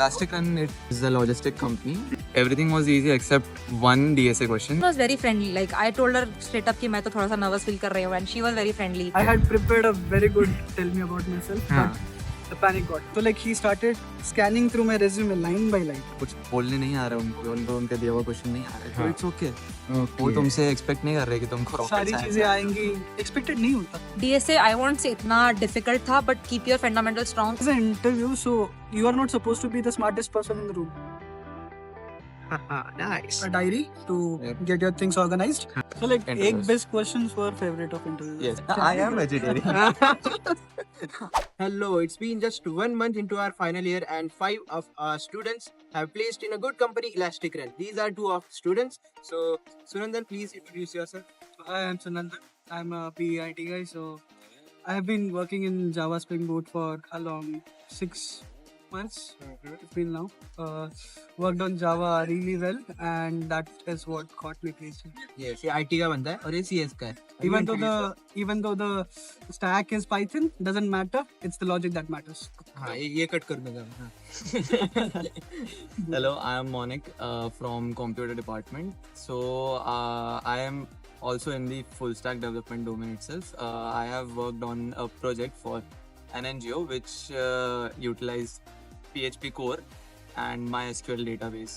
Elastic Run is a logistic company. Everything was easy except one DSA question. She was very friendly. Like I told her straight up कि मैं तो थोड़ा सा nervous feel कर रही हूँ, and she was very friendly. I had prepared a very good tell me about myself, but the panic got. So like he started scanning through my resume line by line. कुछ बोलने नहीं आ रहा उनको उनके दिया हुआ क्वेश्चन नहीं आ रहा है, तो इट्स ओके। वो तुमसे एक्सपेक्ट नहीं कर रहे कि तुमको rocket सारी science चीजें आएंगी, expected नहीं होता. DSA I won't say इतना difficult था, but keep your fundamentals strong. It's an interview, so you are not supposed to be the smartest person in the room. Nice. A diary to get your things organized. So like Interviews. eight best questions were favorite of interviews. Yes, I am vegetarian. Hello, it's been just 1 month into our final year and 5 of our students have placed in a good company, Elastic Run. These are 2 of students. So, Sunandan, please introduce yourself. I am Sunandan. I'm a PEIT guy. So I have been working in Java Spring Boot for how long? 6 months. It's been now. Worked on Java really well, and that is what got me placed. Yes, ये IT का बंदा है और ये CS का है. Even though the stack is Python, doesn't matter. It's the logic that matters. हाँ, ये कट कर दूंगा. हाँ. Hello, I am Monik from computer department. So I am also in the full stack development domain itself. I have worked on a project for an NGO which utilized PHP core and MySQL database.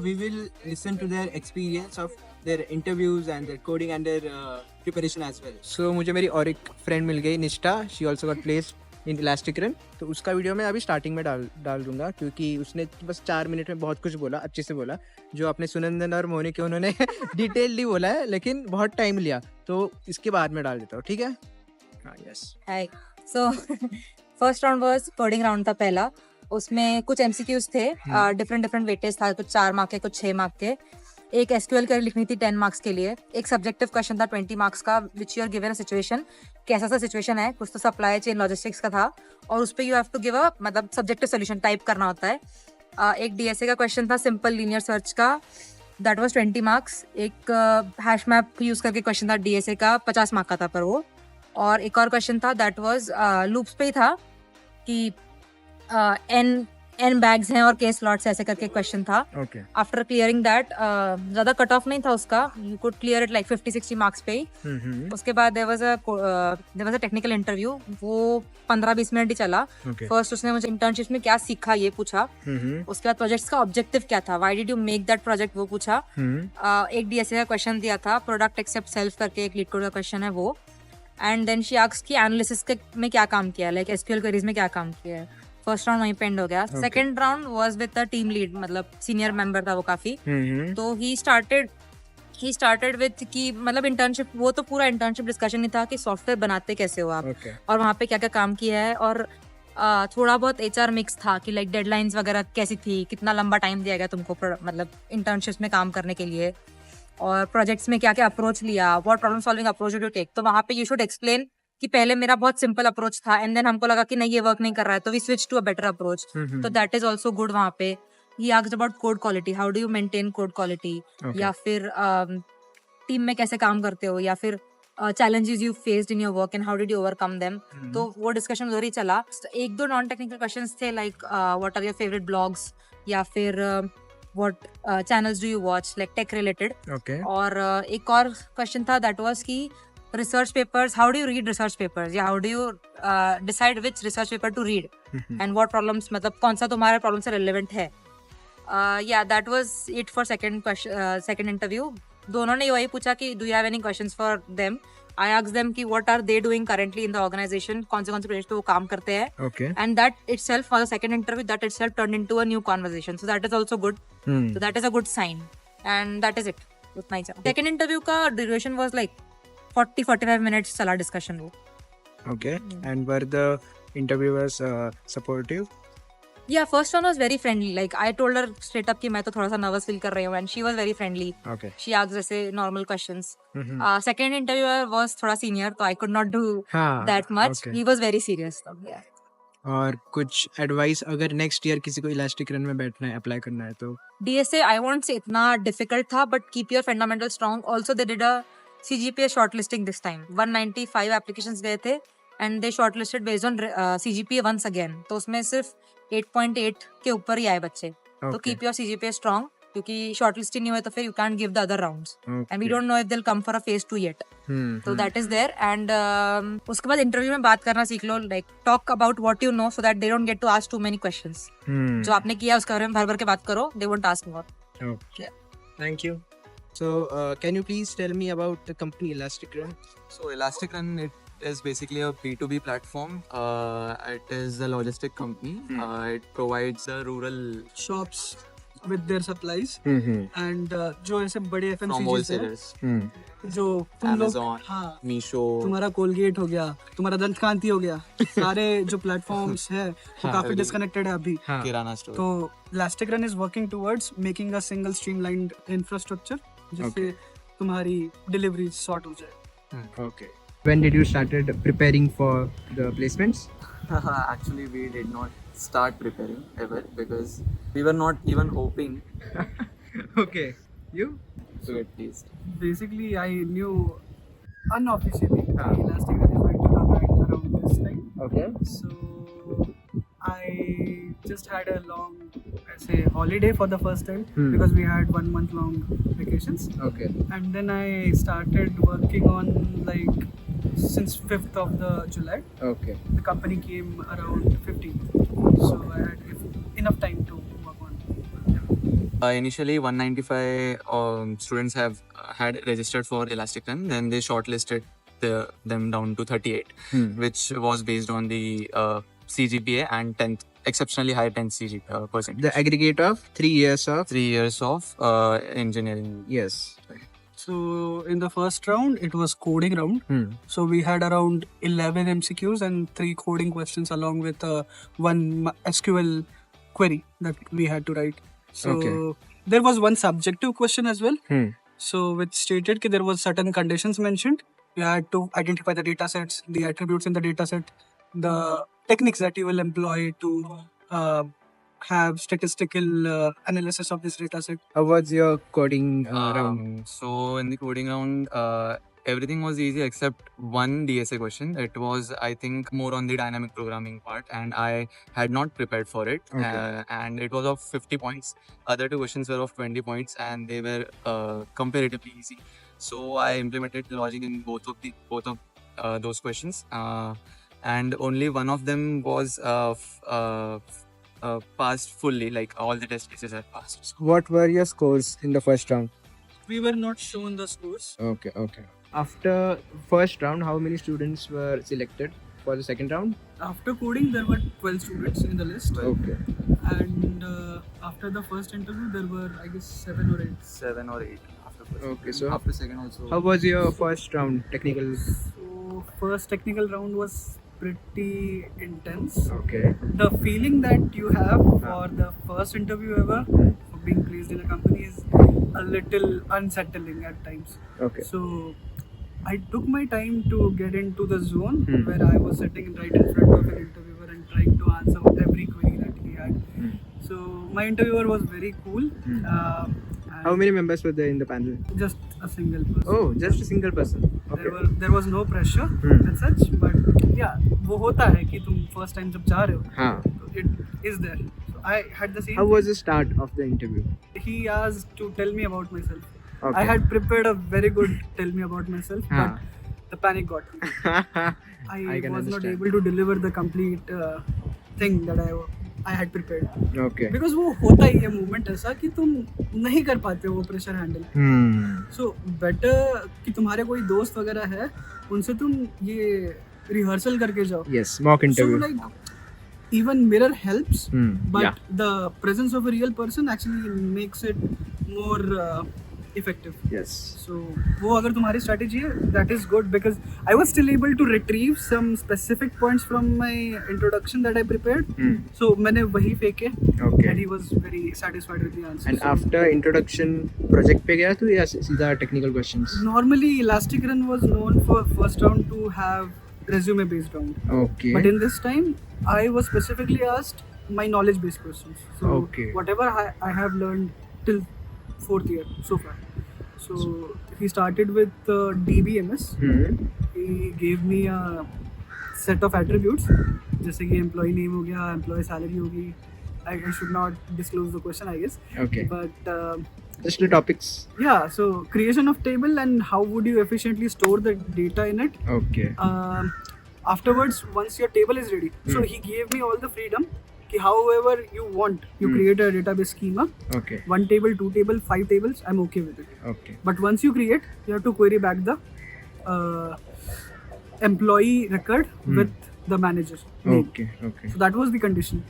We will listen to their experience of their interviews and their coding and their preparation as well. सो मुझे मेरी और एक friend मिल गई निष्ठा. She also got placed in elastic run. तो उसका video मैं अभी स्टार्टिंग में डाल दूंगा, क्योंकि उसने बस 4 मिनट में बहुत कुछ बोला, अच्छे से बोला. जो अपने सुनंदन और मोनी के उन्होंने डिटेलली बोला है, लेकिन बहुत टाइम लिया, तो इसके बाद में डाल देता हूँ. ठीक है. हाँ, yes. Hi. So first round was coding round था पहला. उसमें कुछ MCQs थे, different वेटेज था, कुछ 4 मार्क के, कुछ 6 मार्क के. एक SQL कर लिखनी थी 10 मार्क्स के लिए. एक सब्जेक्टिव क्वेश्चन था 20 मार्क्स का, which you are given a situation. कैसा सा सिचुएशन है, कुछ तो सप्लाई चेन लॉजिस्टिक्स का था, और उस पर you have to give a मतलब सब्जेक्टिव सोल्यूशन टाइप करना होता है. एक DSA का क्वेश्चन था सिंपल लीनियर सर्च का, दैट वाज 20 मार्क्स. एक हैश मैप यूज करके क्वेश्चन था DSA का, 50 मार्क का था पर वो. और एक और क्वेश्चन था दैट वाज लूप्स पे ही था कि n बैग्स हैं और k स्लॉट्स ऐसे करके क्वेश्चन था. ओके. आफ्टर क्लियरिंग दैट ज्यादा कट ऑफ नहीं था उसका, you could clear it like 50-60 marks पे ही. उसके बाद there was a technical interview. वो 15-20 मिनट ही चला. Okay. फर्स्ट उसने मुझे इंटर्नशिप में क्या सीखा ये पूछा. उसके बाद प्रोजेक्ट्स का ऑब्जेक्टिव क्या था, why did you make that project, वो पूछा. एक DSA का क्वेश्चन दिया था, प्रोडक्ट एक्सेप्ट सेल्फ करके एक लीड कोड का क्वेश्चन है वो. एंड देन शी आस्क्स कि एनालिसिस में क्या काम किया है, लाइक SQL क्वेरीज में क्या काम किया है. फर्स्ट राउंड वहीं पे एंड हो गया. Second round was with the team lead, मतलब सीनियर मेंबर था वो काफी. तो ही स्टार्टेड विद कि मतलब इंटर्नशिप, वो तो पूरा इंटर्नशिप डिस्कशन ही था कि सॉफ्टवेयर बनाते कैसे हो आप, Okay. और वहाँ पे क्या क्या काम किया है. और थोड़ा बहुत HR मिक्स था कि लाइक डेडलाइंस वगैरह कैसी थी, कितना लंबा टाइम दिया गया तुमको मतलब इंटर्नशिप में काम करने के लिए, और प्रोजेक्ट्स में क्या क्या अप्रोच लिया, what problem solving approach do take. तो वहाँ पे यू शुड एक्सप्लेन कि पहले मेरा बहुत सिंपल अप्रोच था, एंड देन हमको लगा कि नहीं ये वर्क नहीं कर रहा है, तो we switch to a better approach. तो दैट इज ऑल्सो गुड. वहाँ पे ही asked about code quality, how do you maintain code quality, या फिर टीम में कैसे काम करते हो, या फिर challenges you faced in your work and how did you overcome them. तो वो डिस्कशन उधर ही चला. 1-2 नॉन टेक्निकल क्वेश्चंस थे, like what are your favourite blogs, या फिर what channels do you watch, like tech related. Okay. और एक और क्वेश्चन था दैट वाज कि research papers, how do you read research papers, या how do you decide which research paper to read, and what problems, मतलब कौन सा तुम्हारे प्रॉब्लम से रिलेवेंट है. या that was it for second interview. दोनों ने वही पूछा कि do you have any questions for them. I asked them कि what are they doing currently in the organization, कौन से प्रोजेक्ट पे वो काम करते हैं. Okay. And that itself, for the second interview, that itself turned into a new conversation. So that is also good. So that is a good sign. And that is it. उतना ही चला. Second interview का duration was like 40-45 minutes चला discussion वो. Okay. And were the interviewers supportive? Yeah, first one was very friendly. Like I told her straight up कि मैं तो थोड़ा सा nervous feel कर रही हूँ, and she was very friendly. Okay. She asked ऐसे normal questions. Second interviewer was थोड़ा senior, तो I could not do हाँ, that much. okay. He was very serious. So, yeah. और कुछ एडवाइस अगर नेक्स्ट ईयर किसी को इलास्टिक रन में बैठना है, अप्लाई करना है तो? DSA I won't say इतना difficult था, but keep your fundamentals strong. Also they did a CGPA shortlisting this time. 195 applications गए थे, and they shortlisted based on CGPA once again. तो उसमें सिर्फ 8.8 के ऊपर ही आए बच्चे. तो Okay. Keep your CGPA strong, क्योंकि शॉर्ट लिस्ट ही नहीं हुए तो फिर you can't give the other rounds and we don't know if they will come for a phase 2 yet. तो दैट इज देयर. एंड उसके बाद इंटरव्यू में बात करना सीख लो, like talk about what you know so that they don't get to ask too many questions. जो आपने किया उसके बारे में भर भर के बात करो, they won't ask more. Okay. Thank you. So, can you please tell me about the company Elastic Run? So Elastic Run, it is basically a B2B platform. It is a logistic company. It provides a rural shops with their supplies and जो ऐसे बड़े from FMCGs हैं wholesalers. जो तुम लोग, Amazon, हाँ, Meesho. तुम्हारा Colgate हो गया, तुम्हारा दंत कांति हो गया, सारे जो प्लेटफॉर्म्स है वो काफी डिस्कनेक्टेड है अभी. Kirana store. तो Elastic Run is working towards making a single streamlined infrastructure जिससे तुम्हारी डिलीवरी सॉर्ट हो जाए. Okay. When did you started preparing for the placements? Actually, we did not start preparing ever because we were not even hoping Okay. You? to get placed. Basically, I knew unofficially that Elastic Run is going to come at around this time. Okay. So I just had a long, I say, holiday for the first time because we had 1 month long vacations. Okay. And then I started working on like since 5th of the July. Okay. The company came around 15th. So I had enough time to work on. Initially, 195 students had registered for Elastic Run. Then they shortlisted them down to 38, which was based on the CGPA and 10th, exceptionally high 10th CGPA percentage. The aggregate of 3 years of 3 years of engineering. yes. So in the first round, it was coding round. So we had around 11 MCQs and 3 coding questions along with one SQL query that we had to write. So there was one subjective question as well. So which stated that there was certain conditions mentioned. You had to identify the data sets, the attributes in the data set, the techniques that you will employ to have statistical analysis of this data set. How was your coding round? So in the coding round, everything was easy except one DSA question. It was, I think, more on the dynamic programming part, and I had not prepared for it. And it was of 50 points. Other 2 questions were of 20 points, and they were comparatively easy. So I implemented logic in both of those questions, and only one of them was passed fully. Like all the test cases are passed. So What were your scores in the first round? We were not shown the scores. Okay. Okay. After first round, how many students were selected for the second round? After coding, there were 12 students in the list. Okay. And after the first interview, there were, I guess, 7 or 8. 7 or 8 after first. Okay, so after second also. How was your first round technical? So first technical round was pretty intense. Okay. The feeling that you have for the first interview ever for being placed in a company is a little unsettling at times. Okay. So I took my time to get into the zone where I was sitting right in front of an interviewer and trying to answer every query that he had. So my interviewer was very cool. How many members were there in the panel? Just a single person. Oh, just a single person. Okay. There was no pressure as such, but yeah, वो होता है कि तुम first time जब जा रहे हो, हाँ. तो it is there. So I had the same. How was the start of the interview? He asked to tell me about myself. Okay. I had prepared a very good tell me about myself, हाँ. but the panic got me. I can was not understand. able to deliver the complete thing that I had prepared. Okay. Because वो होता ही है moment ऐसा कि तुम नहीं कर पाते वो pressure handle. So better कि तुम्हारे कोई दोस्त वगैरह है, उनसे तुम ये rehearsal करके जाओ. Yes, mock interview. So like even mirror helps, but yeah. the presence of a real person actually makes it more effective. Yes. So वो अगर तुम्हारी strategy है, that is good because I was still able to retrieve some specific points from my introduction that I prepared. So मैंने वही फेंके. Okay. And he was very satisfied with the answer. And So, after introduction, project पे गया तो या सीधा technical questions? normally Elastic Run was known for first round to have resume based round. Okay. But in this time, I was specifically asked my knowledge based questions. So Okay. whatever I have learned till 4th year so far. So he started with DBMS. He gave me a set of attributes जैसे कि employee name हो गया, employee salary होगी, I should not disclose the question, I guess. Okay. But Just the topics. yeah, so creation of table and how would you efficiently store the data in it. Okay. Afterwards, once your table is ready, so he gave me all the freedom. Ki however you want, you create a database schema. Okay. 1 table, 2 table, 5 tables. I'm okay with it. Okay. But once you create, you have to query back the employee record with the manager name. Okay. Okay. So that was the condition.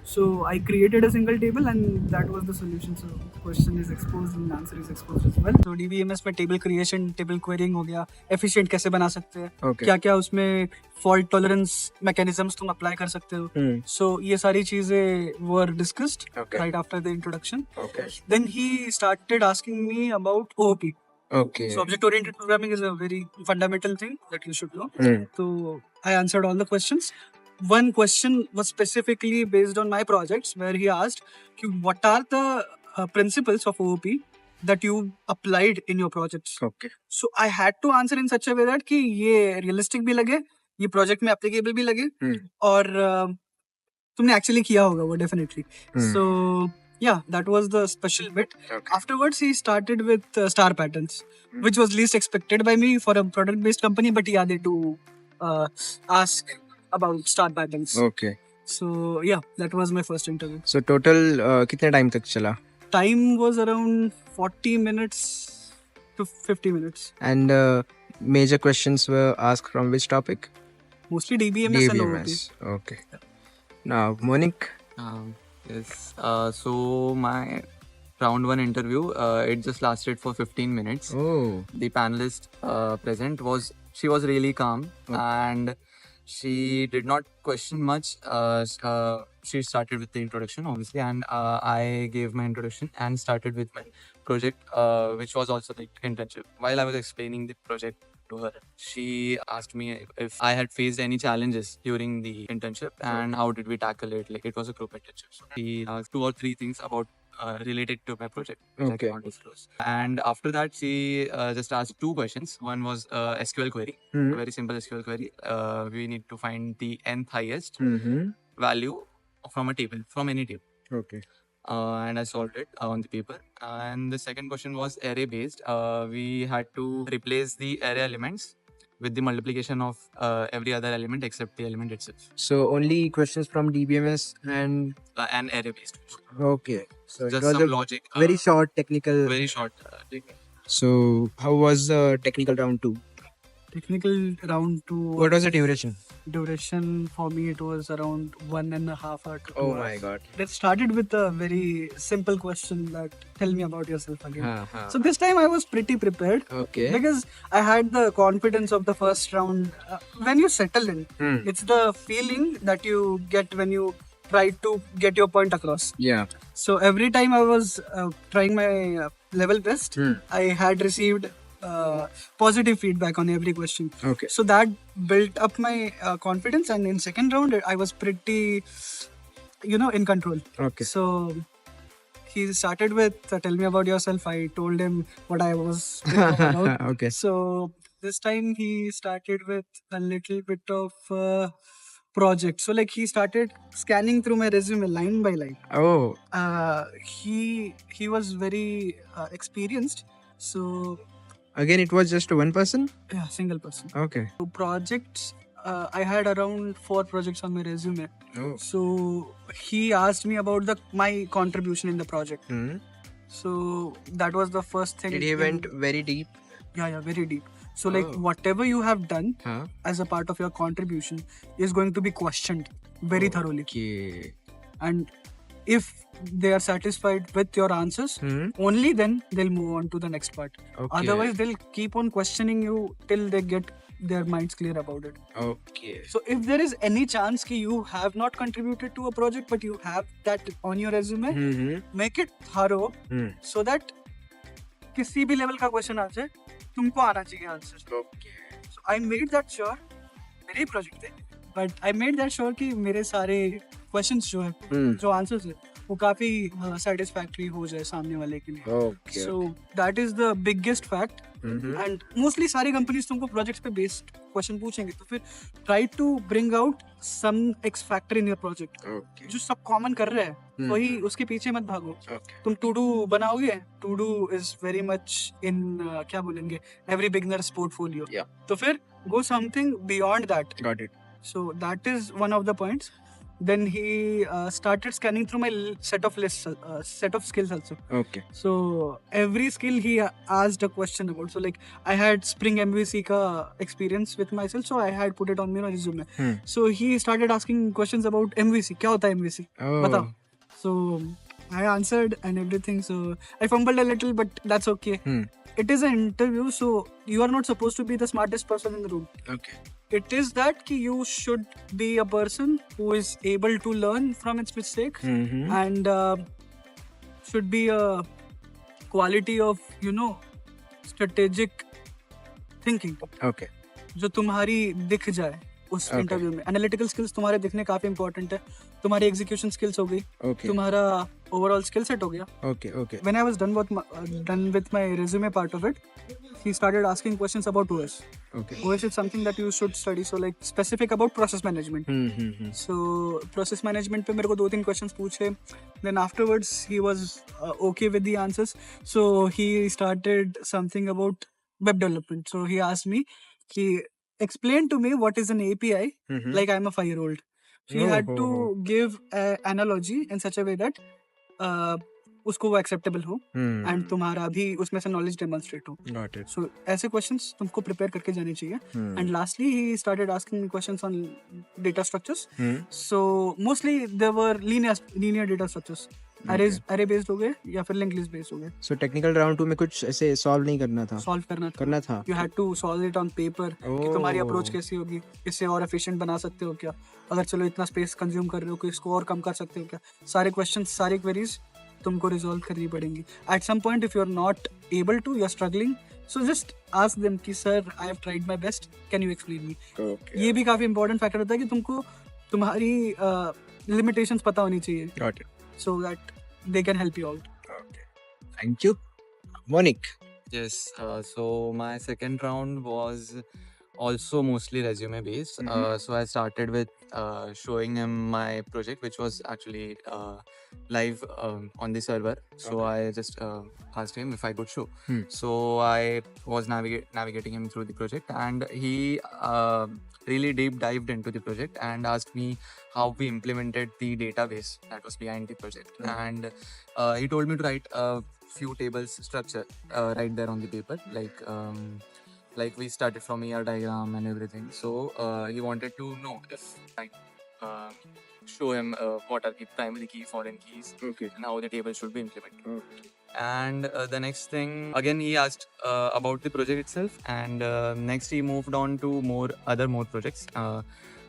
So I created a single table and that was the solution. So question is exposed and answer is exposed as well. So DBMS में table creation, table querying हो गया, efficient कैसे बना सकते हैं, Okay. क्या क्या उसमें fault tolerance mechanisms तुम apply कर सकते हो. So ये सारी चीजें were discussed Okay. right after the introduction. Okay. Then he started asking me about OOP. Okay. So object-oriented programming is a very fundamental thing that you should know. So I answered all the questions. One question was specifically based on my projects where he asked, what are the principles of OOP that you applied in your projects? Okay. So I had to answer in such a way that कि ये realistic भी लगे, ये project में applicable भी लगे, और तुमने actually किया होगा वो definitely. So yeah, that was the special bit. Okay. Afterwards, he started with star patterns, which was least expected by me for a product-based company, but he added to ask about star patterns. Okay. So yeah, that was my first interview. So total कितने time तक चला? Time was around 40 minutes to 50 minutes. And major questions were asked from which topic? Mostly DBMS and OOP. DBMS. Okay. Now, Monique. Yes. So my round 1 interview, it just lasted for 15 minutes. Oh. The panelist present she was really calm and she did not question much. She started with the introduction, obviously, and I gave my introduction and started with my project, which was also the internship. While I was explaining the project to her, she asked me if I had faced any challenges during the internship and how did we tackle it. Like, it was a group internship. So she asked 2 or 3 things about related to my project, which I Okay. cannot disclose. And after that, she just asked 2 questions. One was SQL query, a very simple SQL query. We need to find the nth highest value from a table, from any table. Okay. And I solved it on the paper. And the second question was array based. We had to replace the array elements with the multiplication of every other element except the element itself. So only questions from DBMS and An array based. okay. So Just it was some a logic. very short technical. Very short. So how was the technical round 2? Technical round 2. What was the duration? Duration for me, it was around 1.5 hours to 2 hours. Oh my god. It started with a very simple question that tell me about yourself again. Uh-huh. So this time I was pretty prepared Okay. because I had the confidence of the first round. When you settle in, it's the feeling that you get when you try to get your point across. Yeah. So every time I was trying my level best, I had received positive feedback on every question. Okay. So that built up my confidence, and in second round I was pretty, in control. Okay. So he started with tell me about yourself. I told him what I was about. Okay. So this time he started with a little bit of project. So like he started scanning through my resume line by line. Oh. He was very experienced. So Again, it was just one person? yeah, single person. Okay. So projects, I had around 4 projects on my resume. Oh. So he asked me about my contribution in the project. So that was the first thing. Did he went very deep? Yeah, very deep. So like Oh. whatever you have done Huh? as a part of your contribution is going to be questioned very thoroughly. Okay. And if they are satisfied with your answers, only then they'll move on to the next part. Okay. Otherwise, they'll keep on questioning you till they get their minds clear about it. Okay. So if there is any chance that you have not contributed to a project but you have that on your resume, make it thorough so that किसी भी level का question आ जाए तुमको आना चाहिए answer. Okay. So I made that sure, मेरे ही project थे, but I made that sure कि मेरे सारे questions जो है, जो answers है, वो काफी satisfactory हो जाए सामने वाले के लिए. Okay. So that is the biggest fact. And mostly सारी companies तुमको projects पे based question पूछेंगे, तो फिर try to bring out some X factor in your project. Okay. जो सब common कर रहे हैं वही उसके पीछे मत भागो. Okay. तुम to do बनाओगे, to do is very much in क्या बोलेंगे, every beginner's portfolio. Yeah. तो फिर go something beyond that. Got it. So that is one of the points. Then he started scanning through my set of lists, set of skills also. Okay. So every skill he asked a question about. So like I had Spring MVC ka experience with myself, so I had put it on my resume. So he started asking questions about MVC. क्या होता है MVC? Oh. बताओ. So I answered and everything. So I fumbled a little, but that's okay. It is an interview, so you are not supposed to be the smartest person in the room. Okay. It is that ki you should be a person who is able to learn from its mistakes and should be a quality of strategic thinking Okay. जो तुम्हारी दिख जाए उस Okay. Interview में. Analytical skills तुम्हारे दिखने काफी important है. तुम्हारी एग्जीक्यूशन स्किल्स हो गई, Okay. तुम्हारा ओवरऑल स्किल सेट हो गया. Okay. Okay. When I was done with my resume part of it, he started asking questions about OS. Okay. OS is something that you should study. So like specific about process management. So process management पे मेरे को 2-3 questions पूछे. Then afterwards he was okay with the answers. So he started something about web development. So he asked me, he explained to me what is an API like I'm a 5-year-old. So he had to give an analogy in such a way that उसको वो acceptable हो and तुम्हारा भी उसमें से knowledge demonstrate हो. Got it. So ऐसे questions तुमको prepare करके जाने चाहिए. And lastly he started asking me questions on data structures. So mostly there were linear data structures. Array based हो गए या फिर linked list based हो गए. So technical round 2 में कुछ ऐसे solve नहीं करना था. Solve करना था. You had to solve it on paper. कि तुम्हारी approach कैसी होगी, इससे और efficient बना सकते हो क्या, अगर चलो इतना space consume कर रहे हो, कोई इसको और कम कर सकते हो क्या. सारे questions, सारी queries तुमको resolve करनी पड़ेंगी. At some point if you're not able to, you're struggling, so just ask them कि sir I have tried my best, can you explain me. Okay. ये भी काफी important factor होता है कि तुमको तुम्हारी limitations पता होनी चाहिए. Got it. So that they can help you out. Okay. Thank you. Monique. Yes. So my second round was also mostly resume based. So I started with showing him my project, which was actually live on the server. So I just asked him if I could show. So I was navigating him through the project, and he really deep dived into the project and asked me how we implemented the database that was behind the project. And he told me to write a few tables structure right there on the paper, like we started from ER diagram and everything. So he wanted to know if I show him what are the primary key, foreign keys, Okay. and how the table should be implemented. Okay. And the next thing, again he asked about the project itself, and next he moved on to more projects.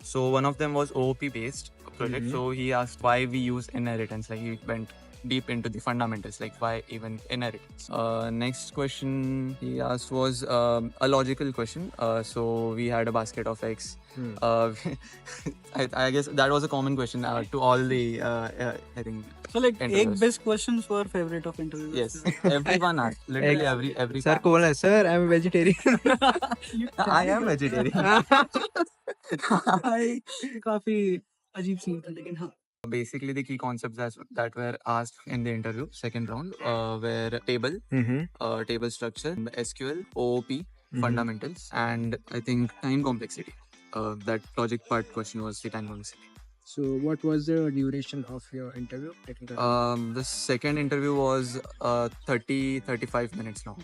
So one of them was OOP based project. So he asked why we use inheritance. Like he went deep into the fundamentals, like why even inheritance. Next question he asked was a logical question. So we had a basket of eggs. I guess that was a common question to all the I think. So like Interviews. egg based questions were favorite of interviews. Yes, everyone asked. Literally every Sir को बोलना, sir I am a vegetarian. I am vegetarian. काफी अजीब scene था लेकिन हाँ. Basically, the key concepts that were asked in the interview, second round, were table, table structure, SQL, OOP, fundamentals, and I think time complexity. That project part question was the time complexity. So what was the duration of your interview? Technical. The second interview was 30-35 minutes long.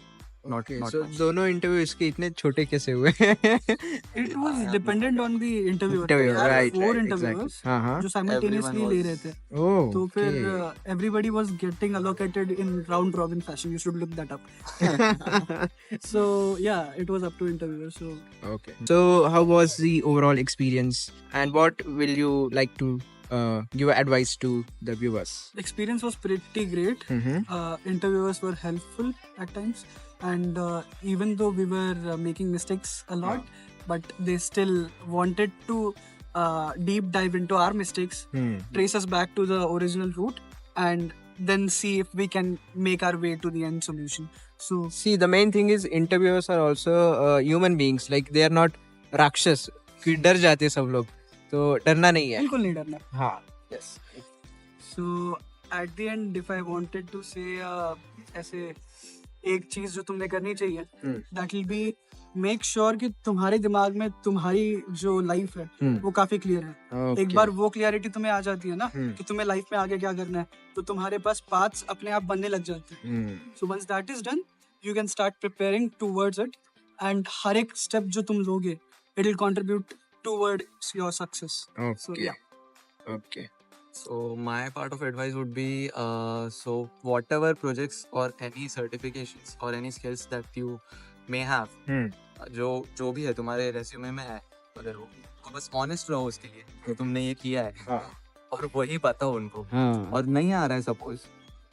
Not So much. दोनों interview इसके इतने छोटे कैसे हुए? It was dependent on the interviewer. Interviewer, There were right, 4 right, interviewers exactly. हाँ. जो simultaneously Everyone ले was- रहे थे. Oh. तो फिर okay. everybody was getting allocated in round robin fashion. You should look that up. So yeah, it was up to interviewers. So Okay. So how was the overall experience, and what will you like to give advice to the viewers? experience was pretty great. Interviewers were helpful at times, and even though we were making mistakes a lot, but they still wanted to deep dive into our mistakes, trace us back to the original route, and then see if we can make our way to the end solution. So See, the main thing is interviewers are also human beings. Like they are not राक्षस कि डर जाते हैं सब लोग, तो डरना नहीं है. बिल्कुल नहीं डरना. हाँ. Yes. So at the end, if I wanted to say ऐसे एक चीज जो तुमने करनी चाहिए, that will be make sure कि तुम्हारे दिमाग में तुम्हारी जो लाइफ है वो काफी क्लियर है. Okay. एक बार वो क्लियरिटी तुम्हें आ जाती है ना कि तुम्हें लाइफ में आगे क्या करना है, तो तुम्हारे पास पाथ्स अपने आप बनने लग जाते हैं. So once that is done, you can start preparing towards it, and हर एक स्टेप जो तुम लोगे, it will contribute towards your success. So Okay. yeah. Okay. So my part of advice would be so whatever projects or any certifications or any skills that you may have, जो भी है तुम्हारे resume में है, अगर वो तो बस ऑनेस्ट रहो उसके लिए कि तुमने ये किया है. हाँ. और वही बताओ उनको. हाँ. और नहीं आ रहा है सपोज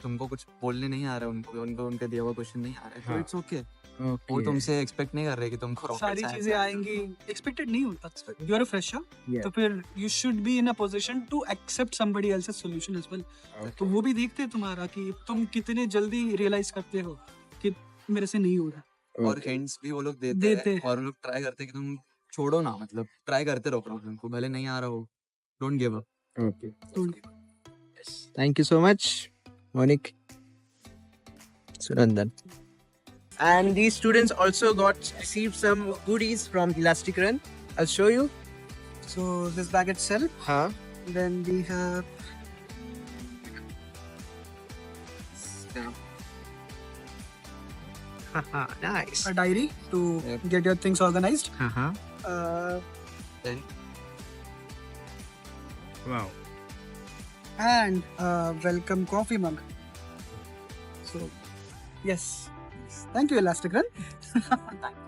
तुमको कुछ बोलने नहीं आ रहा है उनको उनके दिया हुआ क्वेश्चन नहीं आ रहा है, तो हाँ. It's okay. वो Okay. तुमसे एक्सपेक्ट नहीं कर रहे कि तुमको rocket सारी science चीजें आए. आएंगी, एक्सपेक्टेड नहीं होता. You are a fresher, Yeah. तो फिर you should be in a position to accept somebody else's solution as well. तो वो भी देखते हैं तुम्हारा कि तुम कितने जल्दी रियलाइज करते हो कि मेरे से नहीं हो रहा. और हिंट्स भी वो लोग देते देते हैं और वो लोग ट्राई करते हैं कि तुम छोड़ो ना, मतलब ट्राई करते रहो प्रॉब्लम को, भले नहीं आ रहा हो, डोंट गिव अप. Okay. तो Thank you so much, Monik. Sunandan. And these students also received some goodies from Elastic Run. I'll show you. so this bag itself, Huh? then we have Nice. a diary to Yep. get your things organized. Uh-huh. Then Wow. And a welcome coffee mug. So yes, thank you Elastic Run. thank